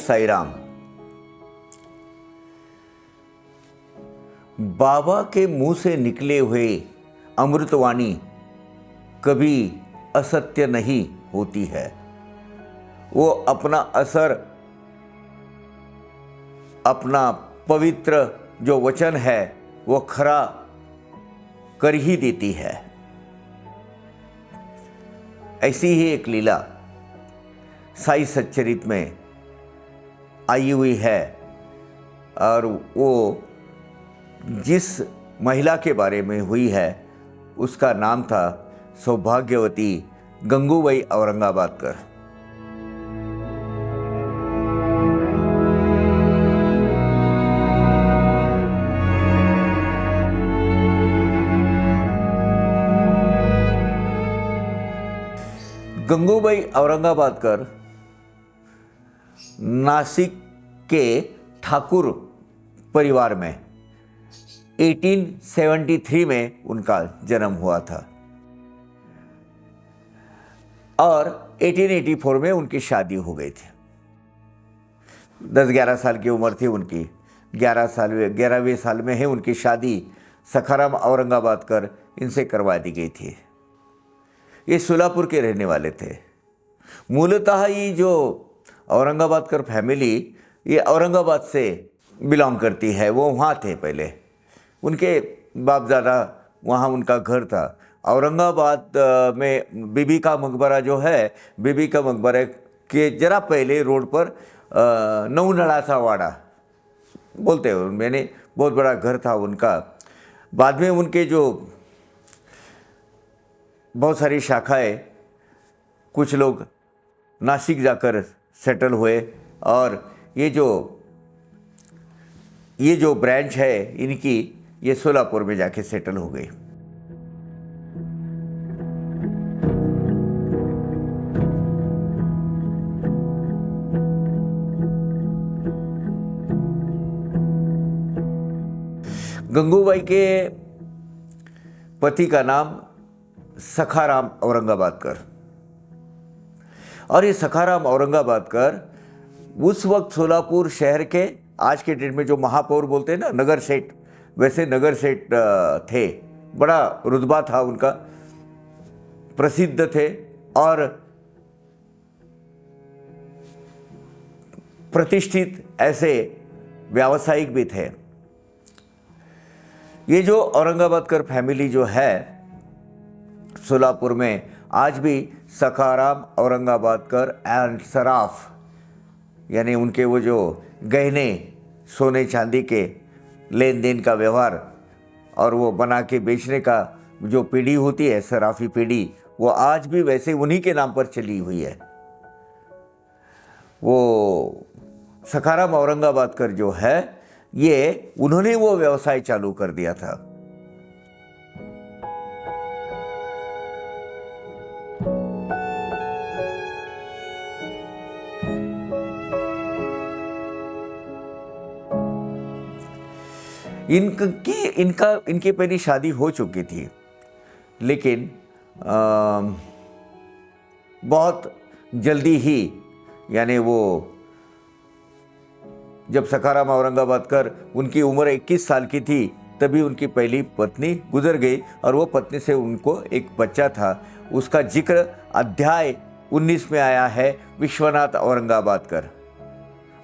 साई राम। बाबा के मुंह से निकले हुए अमृतवाणी कभी असत्य नहीं होती है। वो अपना असर, अपना पवित्र जो वचन है वो खरा कर ही देती है। ऐसी ही एक लीला साई सच्चरित में आई हुई है, और वो जिस महिला के बारे में हुई है उसका नाम था सौभाग्यवती गंगूबाई औरंगाबादकर। गंगूबाई औरंगाबादकर नासिक के ठाकुर परिवार में 1873 में उनका जन्म हुआ था और 1884 में उनकी शादी हो गई थी। 10-11 साल की उम्र थी उनकी। 11वें साल में ही उनकी शादी सखाराम औरंगाबादकर इनसे करवा दी गई थी। ये सोलापुर के रहने वाले थे। मूलतः ये जो औरंगाबादकर फैमिली ये औरंगाबाद से बिलोंग करती है। वो वहाँ थे पहले, उनके बाप दादा वहाँ उनका घर था। औरंगाबाद में बीबी का मकबरा जो है, बीबी का मकबरे के जरा पहले रोड पर नौनड़ा सा वाड़ा बोलते हैं, मैंने बहुत बड़ा घर था उनका। बाद में उनके जो बहुत सारी शाखाएं, कुछ लोग नासिक जाकर सेटल हुए और ये जो ब्रांच है इनकी ये सोलापुर में जाके सेटल हो गई। गंगूबाई के पति का नाम सखाराम औरंगाबादकर, और ये सखाराम औरंगाबादकर उस वक्त सोलापुर शहर के, आज के डेट में जो महापौर बोलते हैं ना, नगर सेठ, वैसे नगर सेठ थे। बड़ा रुतबा था उनका, प्रसिद्ध थे और प्रतिष्ठित ऐसे व्यावसायिक भी थे। ये जो औरंगाबादकर फैमिली जो है सोलापुर में आज भी सखाराम औरंगाबादकर एंड सराफ, यानी उनके वो जो गहने सोने चांदी के लेन देन का व्यवहार और वो बना के बेचने का जो पीढ़ी होती है, सराफी पीढ़ी, वो आज भी वैसे उन्हीं के नाम पर चली हुई है। वो सखाराम औरंगाबादकर जो है ये उन्होंने वो व्यवसाय चालू कर दिया था। इनकी पहली शादी हो चुकी थी, लेकिन बहुत जल्दी ही, यानी वो जब सखाराम औरंगाबादकर उनकी उम्र 21 साल की थी तभी उनकी पहली पत्नी गुजर गई, और वो पत्नी से उनको एक बच्चा था। उसका जिक्र अध्याय 19 में आया है, विश्वनाथ औरंगाबादकर।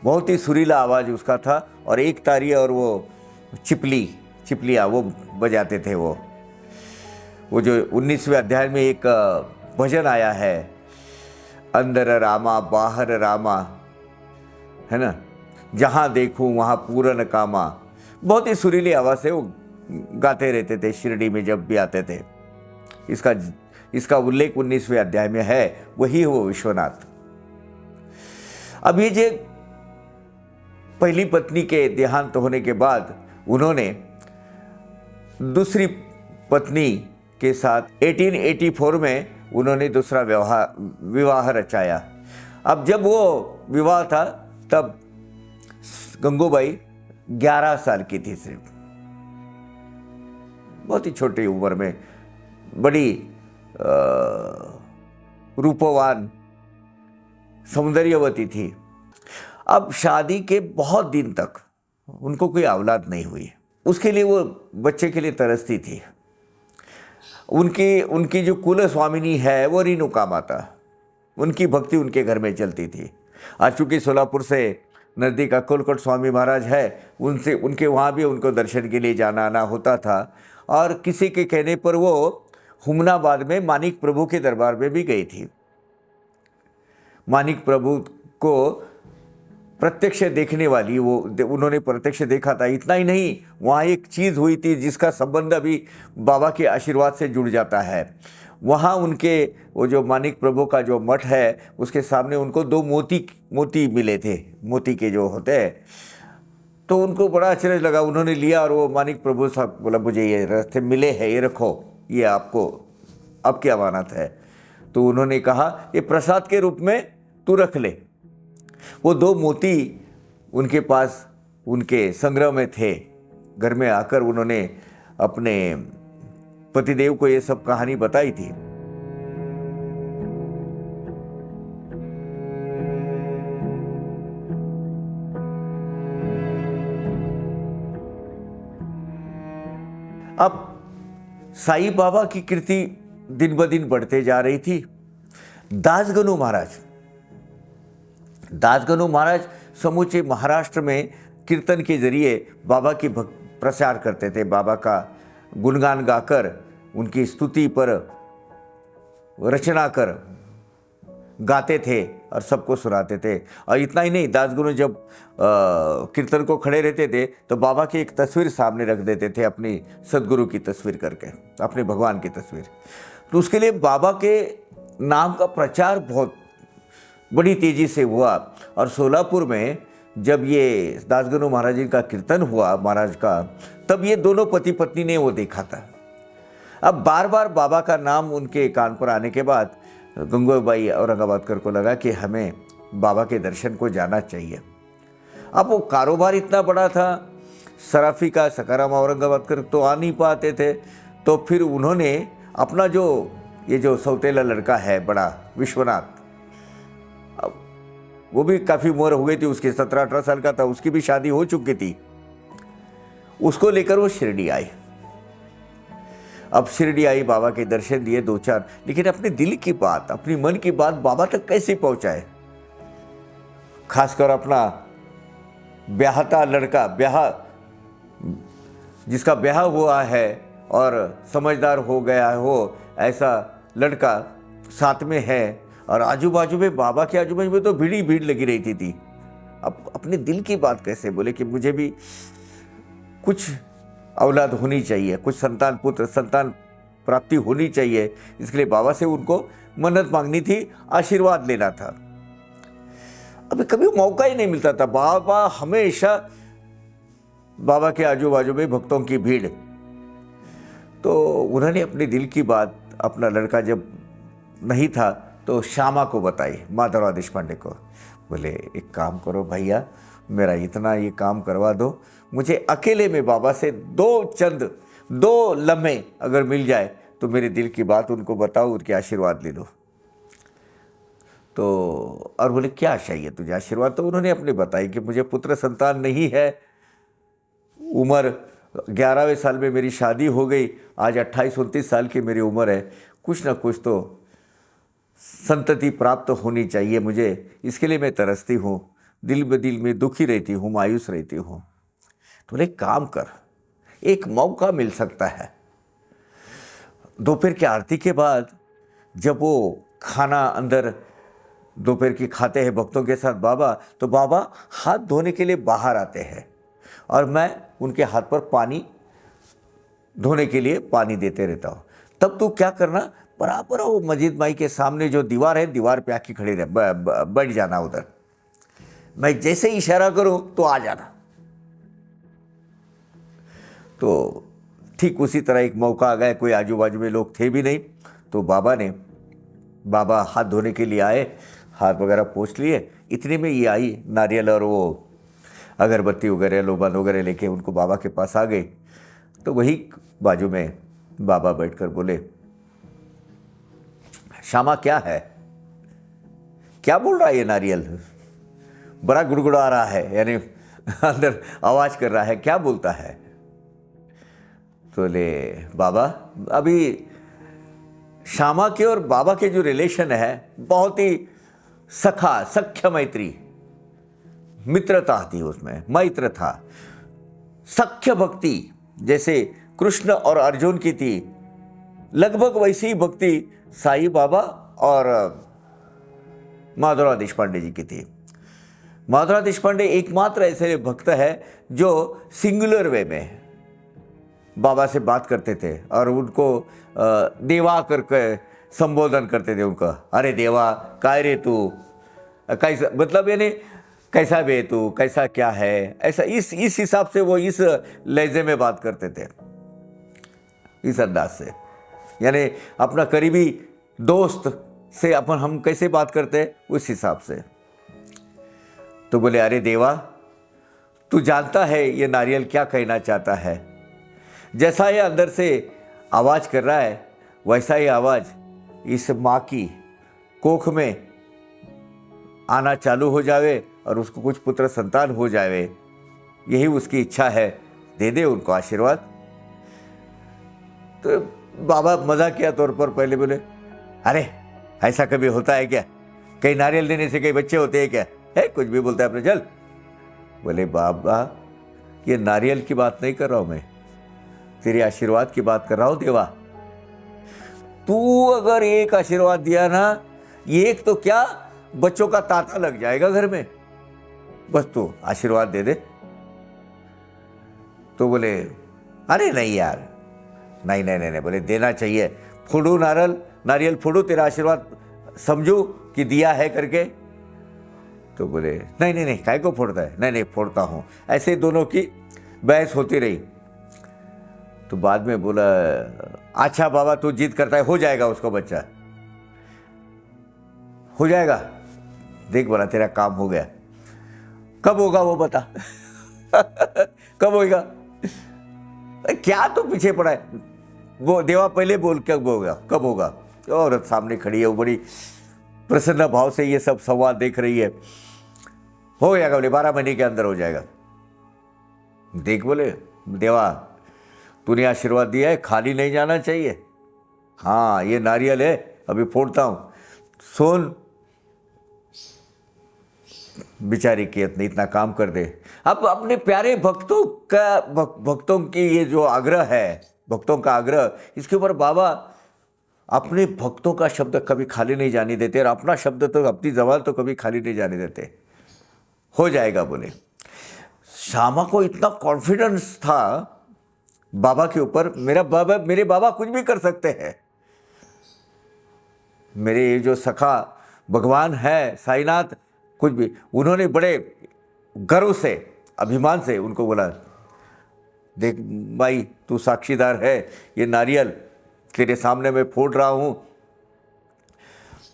बहुत ही सुरीला आवाज़ उसका था और एक तारी और वो चिपलियाँ वो बजाते थे। वो जो 19वें अध्याय में एक भजन आया है, अंदर रामा बाहर रामा, है ना, जहाँ देखूँ वहाँ पूरन कामा। बहुत ही सुरीली आवाज़ से वो गाते रहते थे शिरडी में जब भी आते थे। इसका उल्लेख 19वें अध्याय में है, वही वो विश्वनाथ। अब ये जो पहली पत्नी के देहांत होने के बाद उन्होंने दूसरी पत्नी के साथ 1884 में उन्होंने दूसरा विवाह रचाया। अब जब वो विवाह था तब गंगूबाई 11 साल की थी सिर्फ, बहुत ही छोटी उम्र में, बड़ी रूपवान सौंदर्यवती थी। अब शादी के बहुत दिन तक उनको कोई औलाद नहीं हुई। उसके लिए वो बच्चे के लिए तरसती थी। उनकी उनकी जो कुल स्वामिनी है वो रेणुका माता, उनकी भक्ति उनके घर में चलती थी। आज चूँकि सोलापुर से नज़दीक अक्कलकोट स्वामी महाराज है, उनसे उनके वहाँ भी उनको दर्शन के लिए जाना आना होता था। और किसी के कहने पर वो हुमनाबाद में मानिक प्रभु के दरबार में भी गई थी। मानिक प्रभु को प्रत्यक्ष देखने वाली वो उन्होंने प्रत्यक्ष देखा था। इतना ही नहीं, वहाँ एक चीज़ हुई थी जिसका संबंध अभी बाबा के आशीर्वाद से जुड़ जाता है। वहाँ उनके वो जो मानिक प्रभु का जो मठ है उसके सामने उनको 2 मोती मिले थे, मोती के जो होते हैं। तो उनको बड़ा आश्चर्य लगा, उन्होंने लिया और वो मानिक प्रभु साहब बोला मुझे ये रास्ते मिले हैं, ये रखो, ये आपको आपकी अमानत है। तो उन्होंने कहा ये प्रसाद के रूप में तू रख ले। वो 2 मोती उनके पास उनके संग्रह में थे। घर में आकर उन्होंने अपने पतिदेव को ये सब कहानी बताई थी। अब साईं बाबा की कीर्ति दिन ब दिन बढ़ते जा रही थी। दासगणु महाराज समूचे महाराष्ट्र में कीर्तन के जरिए बाबा की प्रचार करते थे। बाबा का गुणगान गाकर उनकी स्तुति पर रचना कर गाते थे और सबको सुनाते थे। और इतना ही नहीं, दासगणु जब कीर्तन को खड़े रहते थे तो बाबा की एक तस्वीर सामने रख देते थे, अपनी सदगुरु की तस्वीर करके, अपने भगवान की तस्वीर। तो उसके लिए बाबा के नाम का प्रचार बहुत बड़ी तेज़ी से हुआ। और सोलापुर में जब ये दासगणु महाराज जी का कीर्तन हुआ महाराज का, तब ये दोनों पति पत्नी ने वो देखा था। अब बार बार बाबा का नाम उनके कान पर आने के बाद गंगूबाई औरंगाबादकर को लगा कि हमें बाबा के दर्शन को जाना चाहिए। अब वो कारोबार इतना बड़ा था, सराफी का सकाराम औरंगाबादकर तो आ नहीं पाते थे। तो फिर उन्होंने अपना ये जो सौतेला लड़का है बड़ा विश्वनाथ, अब वो भी काफ़ी उम्र हो गई थी उसकी, 17-18 साल का था, उसकी भी शादी हो चुकी थी। उसको लेकर वो शिरडी आए। अब शिरडी आई, बाबा के दर्शन दिए 2-4, लेकिन अपने दिल की बात, अपनी मन की बात बाबा तक कैसे पहुंचाए। खासकर अपना ब्याहता लड़का, जिसका ब्याह हुआ है और समझदार हो गया हो, ऐसा लड़का साथ में है और आजू बाजू में, बाबा के आजू बाजू में तो भीड़ ही भीड़ लगी रहती थी। अब अपने दिल की बात कैसे बोले कि मुझे भी कुछ औलाद होनी चाहिए, कुछ संतान प्राप्ति होनी चाहिए। इसके लिए बाबा से उनको मन्नत मांगनी थी, आशीर्वाद लेना था। अभी कभी मौका ही नहीं मिलता था। बाबा हमेशा, बाबा के आजू बाजू में भक्तों की भीड़। तो उन्होंने अपने दिल की बात, अपना लड़का जब नहीं था तो श्यामा को बताई, माधवराव देशपांडे को। बोले एक काम करो भैया, मेरा इतना ये काम करवा दो, मुझे अकेले में बाबा से 2 लम्हे अगर मिल जाए तो मेरे दिल की बात उनको बताओ, उनके आशीर्वाद ले लो। तो और बोले क्या चाहिए तुझे आशीर्वाद? तो उन्होंने अपने बताई कि मुझे पुत्र संतान नहीं है, उम्र 11वें साल में मेरी शादी हो गई, आज 28-29 साल की मेरी उम्र है, कुछ ना कुछ तो संतति प्राप्त होनी चाहिए मुझे, इसके लिए मैं तरसती हूँ, दिल ब दिल में दुखी रहती हूँ, मायूस रहती हूँ। तो बोले काम कर, एक मौका मिल सकता है। दोपहर की आरती के बाद जब वो खाना अंदर दोपहर की खाते हैं भक्तों के साथ बाबा, तो बाबा हाथ धोने के लिए बाहर आते हैं और मैं उनके हाथ पर पानी धोने के लिए पानी देते रहता हूँ। तब तो क्या करना, बराबर वो मस्जिद माई के सामने जो दीवार है, दीवार पे आके खड़े रह, बैठ जाना उधर। मैं जैसे ही इशारा करूँ तो आ जाना। तो ठीक उसी तरह एक मौका आ गया, कोई आजू बाजू में लोग थे भी नहीं, तो बाबा हाथ धोने के लिए आए, हाथ वगैरह पोंछ लिए। इतने में ये आई, नारियल और वो अगरबत्ती वगैरह, लोबान वगैरह लेके उनको बाबा के पास आ गए। तो वही बाजू में बाबा बैठकर बोले, श्यामा क्या है, क्या बोल रहा है ये नारियल? बड़ा गुड़गुड़ा रहा है, यानी अंदर आवाज कर रहा है, क्या बोलता है? तो ले बाबा, अभी श्यामा के और बाबा के जो रिलेशन है बहुत ही सख्य मैत्री, मित्रता थी उसमें, मैत्र था, सख्य भक्ति जैसे कृष्ण और अर्जुन की थी, लगभग वैसी ही भक्ति साईं बाबा और माधवराव देशपांडे जी की थी। माधवराव देशपांडे एकमात्र ऐसे भक्त है जो सिंगुलर वे में बाबा से बात करते थे और उनको देवा करके संबोधन करते थे उनका। अरे देवा, काय रे तू, कैसा, मतलब यानी कैसा बे तू, कैसा क्या है, ऐसा इस हिसाब से वो इस लहजे में बात करते थे, इस अंदाज से, यानी अपना करीबी दोस्त से अपन हम कैसे बात करते हैं उस हिसाब से। तो बोले, अरे देवा, तू जानता है ये नारियल क्या कहना चाहता है? जैसा ये अंदर से आवाज कर रहा है वैसा ही आवाज इस माँ की कोख में आना चालू हो जावे और उसको कुछ पुत्र संतान हो जावे, यही उसकी इच्छा है, दे दे उनको आशीर्वाद। तो बाबा मजाकिया तौर पर पहले बोले, अरे ऐसा कभी होता है क्या? कई नारियल देने से कई बच्चे होते हैं क्या? है कुछ भी बोलता है अपने, चल। बोले, बाबा ये नारियल की बात नहीं कर रहा हूं मैं, तेरे आशीर्वाद की बात कर रहा हूं देवा। तू अगर एक आशीर्वाद दिया ना, एक तो क्या बच्चों का तांता लग जाएगा घर में, बस तू आशीर्वाद दे दे। तो बोले, अरे नहीं यार, नहीं नहीं नहीं, बोले देना चाहिए, फोड़ू नारियल फोड़ू, तेरा आशीर्वाद समझू कि दिया है करके। तो बोले, नहीं नहीं नहीं, काय को फोड़ता है? नहीं नहीं फोड़ता हूं। ऐसे दोनों की बहस होती रही। तो बाद में बोला, अच्छा बाबा तू जिद करता है, हो जाएगा उसको बच्चा, हो जाएगा, देख बोला तेरा काम हो गया। कब होगा वो बता? कब होगा? क्या तो पीछे पड़ा है? वो देवा पहले बोल, कब होगा, कब होगा? औरत सामने खड़ी है, वो बड़ी प्रसन्न भाव से ये सब संवाद देख रही है। हो जाएगा, बोले 12 महीने के अंदर हो जाएगा। देख बोले, देवा तूने आशीर्वाद दिया है, खाली नहीं जाना चाहिए। हाँ ये नारियल है, अभी फोड़ता हूं, सोन बेचारी की इतना काम कर दे। अब अपने प्यारे भक्तों की ये जो आग्रह है, भक्तों का आग्रह, इसके ऊपर बाबा अपने भक्तों का शब्द कभी खाली नहीं जाने देते और अपना शब्द तो, अपनी जबान तो कभी खाली नहीं जाने देते। हो जाएगा बोले। श्यामा को इतना कॉन्फिडेंस था बाबा के ऊपर, मेरे बाबा कुछ भी कर सकते हैं। मेरे ये जो सखा भगवान है साईनाथ, कुछ भी, उन्होंने बड़े गर्व से, अभिमान से उनको बोला, देख भाई तू साक्षीदार है, ये नारियल तेरे सामने मैं फोड़ रहा हूं।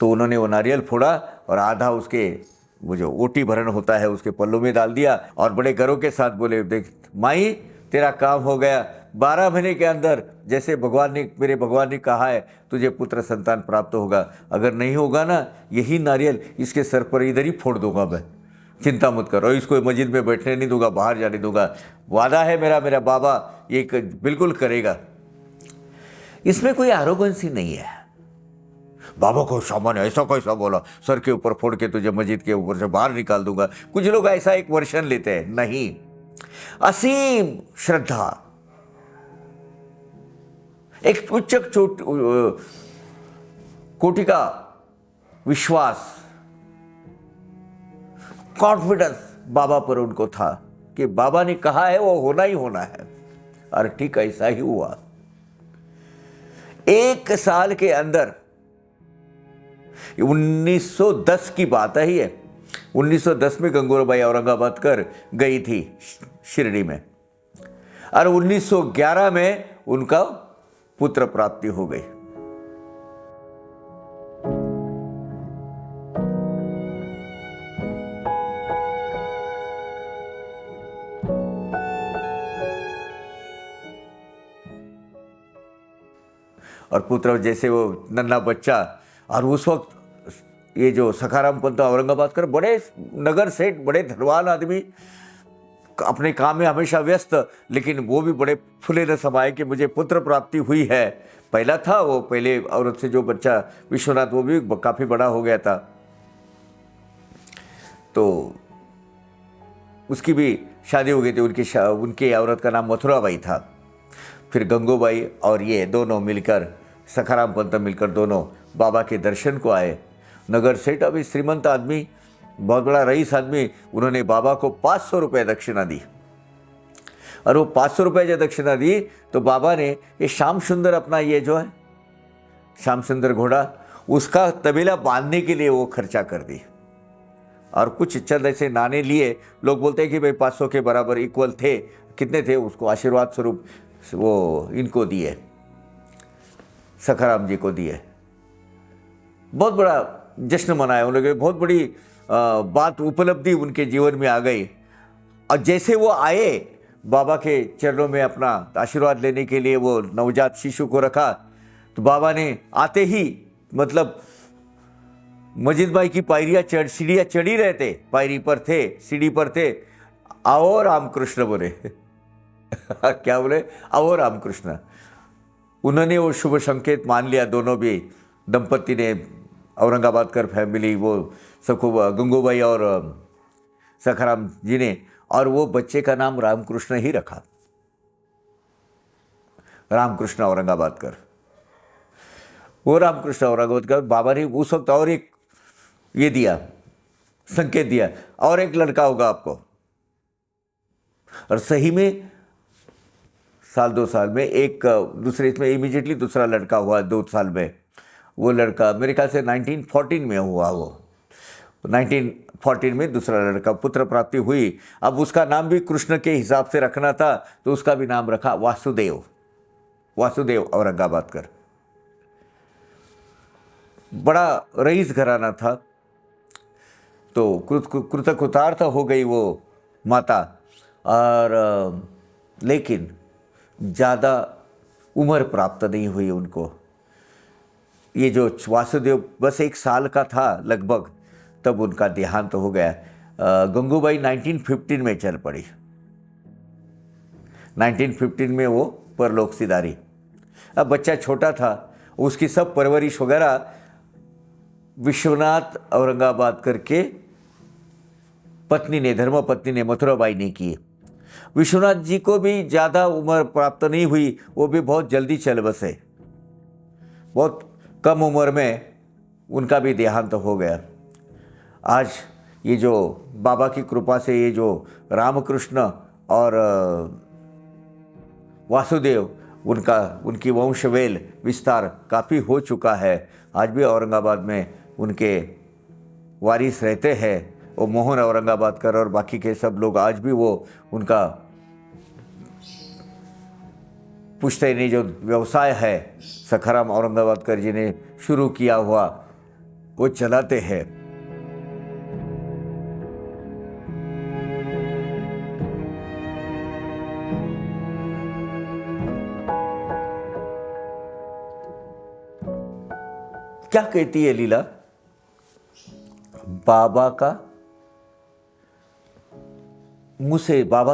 तो उन्होंने वो नारियल फोड़ा और आधा उसके वो जो ओटी भरण होता है उसके पल्लू में डाल दिया और बड़े गर्व के साथ बोले, देख माई तेरा काम हो गया, 12 महीने के अंदर जैसे मेरे भगवान ने कहा है तुझे पुत्र संतान प्राप्त होगा। अगर नहीं होगा ना, यही नारियल इसके सर पर इधर ही फोड़ दूंगा मैं, चिंता मत करो, इसको मस्जिद में बैठने नहीं दूंगा, बाहर जाने दूंगा, वादा है मेरा बाबा ये बिल्कुल करेगा। इसमें कोई आरोगेंसी नहीं है। बाबा को श्यामा ने ऐसा कैसा बोला, सर के ऊपर फोड़ के तुझे मस्जिद के ऊपर से बाहर निकाल दूंगा। कुछ लोग ऐसा एक वर्षन लेते हैं, नहीं, असीम श्रद्धा, एक उच्च कोटि का विश्वास, कॉन्फिडेंस बाबा पर उनको था कि बाबा ने कहा है वो होना ही होना है। और ठीक ऐसा ही हुआ। 1 साल के अंदर, 1910 की बात है ये, 1910 में गंगूबाई औरंगाबाद कर गई थी शिरडी में और 1911 में उनका पुत्र प्राप्ति हो गई। और पुत्र जैसे वो नन्हा बच्चा, और उस वक्त ये जो सखाराम पंत औरंगाबादकर बड़े नगर सेठ, बड़े धनवान आदमी, अपने काम में हमेशा व्यस्त, लेकिन वो भी बड़े फुले न समाये कि मुझे पुत्र प्राप्ति हुई है। पहला था वो, पहले औरत से जो बच्चा विश्वनाथ, वो भी काफ़ी बड़ा हो गया था, तो उसकी भी शादी हो गई थी। उनकी औरत का नाम मथुराबाई था। फिर गंगूबाई और ये दोनों मिलकर, सखाराम पंत मिलकर दोनों बाबा के दर्शन को आए। नगर सेठ, अभी श्रीमंत आदमी, बहुत बड़ा रईस आदमी, उन्होंने बाबा को 500 रुपये दक्षिणा दी। और वो 500 रुपये जब दक्षिणा दी तो बाबा ने ये श्याम सुंदर, अपना ये जो है श्याम सुंदर घोड़ा, उसका तबेला बांधने के लिए वो खर्चा कर दी। और कुछ चंद ऐसे नाने लिए, लोग बोलते हैं कि भाई 500 के बराबर इक्वल थे, कितने थे, उसको आशीर्वाद स्वरूप वो इनको दिए, सखाराम जी को दिए। बहुत बड़ा जश्न मनाया उन लोगों, बहुत बड़ी बात, उपलब्धि उनके जीवन में आ गई। और जैसे वो आए बाबा के चरणों में अपना आशीर्वाद लेने के लिए, वो नवजात शिशु को रखा, तो बाबा ने आते ही, मतलब मजिद भाई की सीढ़ियाँ चढ़ी रहे थे, पायरी पर थे, सीढ़ी पर थे, आओ रामकृष्ण बोले क्या बोले, आओ रामकृष्ण। उन्होंने वो शुभ संकेत मान लिया, दोनों भी दंपति ने, औरंगाबादकर फैमिली, वो सबको, गंगूबाई और सखाराम जी ने, और वो बच्चे का नाम रामकृष्ण ही रखा, रामकृष्ण औरंगाबादकर। वो रामकृष्ण औरंगाबादकर, बाबा ने उस वक्त और एक ये दिया, संकेत दिया, और एक लड़का होगा आपको। और सही में साल 2 साल में एक दूसरे, इसमें इमीडिएटली दूसरा लड़का हुआ 2 साल में। वो लड़का मेरे ख्याल से 1914 में हुआ, वो 1914 में दूसरा लड़का, पुत्र प्राप्ति हुई। अब उसका नाम भी कृष्ण के हिसाब से रखना था, तो उसका भी नाम रखा वासुदेव, वासुदेव औरंगाबादकर। बड़ा रईस घराना था, तो कृतकृतार्थ हो गई वो माता। और लेकिन ज़्यादा उम्र प्राप्त नहीं हुई उनको। ये जो वासुदेव बस 1 साल का था लगभग, तब उनका देहांत तो हो गया। गंगूबाई 1915 में चल पड़ी, 1915 में वो परलोक सिधारी। अब बच्चा छोटा था, उसकी सब परवरिश वगैरह विश्वनाथ औरंगाबादकर के पत्नी ने, धर्मपत्नी ने, मथुराबाई ने की। विश्वनाथ जी को भी ज़्यादा उम्र प्राप्त नहीं हुई, वो भी बहुत जल्दी चल बसे, बहुत कम उम्र में उनका भी देहांत हो गया। आज ये जो बाबा की कृपा से ये जो रामकृष्ण और वासुदेव, उनकी वंशवेल विस्तार काफ़ी हो चुका है। आज भी औरंगाबाद में उनके वारिस रहते हैं, वो मोहन औरंगाबादकर और बाकी के सब लोग। आज भी वो उनका पुश्तैनी जो व्यवसाय है सखाराम औरंगाबादकर जी ने शुरू किया हुआ, वो चलाते हैं। क्या कहती है लीला? बाबा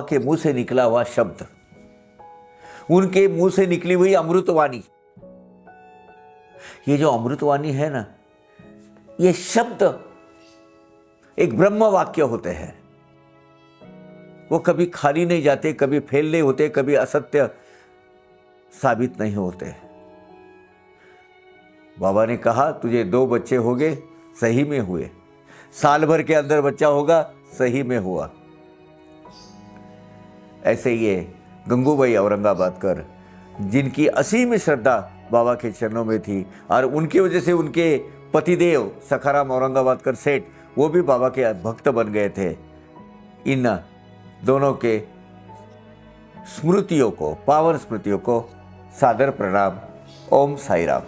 के मुंह से निकला हुआ शब्द, उनके मुंह से निकली हुई अमृतवाणी, ये जो अमृतवाणी है ना, ये शब्द एक ब्रह्म वाक्य होते हैं। वो कभी खाली नहीं जाते, कभी फेल नहीं होते, कभी असत्य साबित नहीं होते। बाबा ने कहा तुझे 2 बच्चे हो गए, सही में हुए। साल भर के अंदर बच्चा होगा, सही में हुआ। ऐसे ये गंगूबाई औरंगाबादकर, जिनकी असीम श्रद्धा बाबा के चरणों में थी, और उनकी वजह से उनके पतिदेव सखाराम औरंगाबादकर सेठ, वो भी बाबा के भक्त बन गए थे। इन दोनों के स्मृतियों को, पावन स्मृतियों को सादर प्रणाम। ओम साई राम।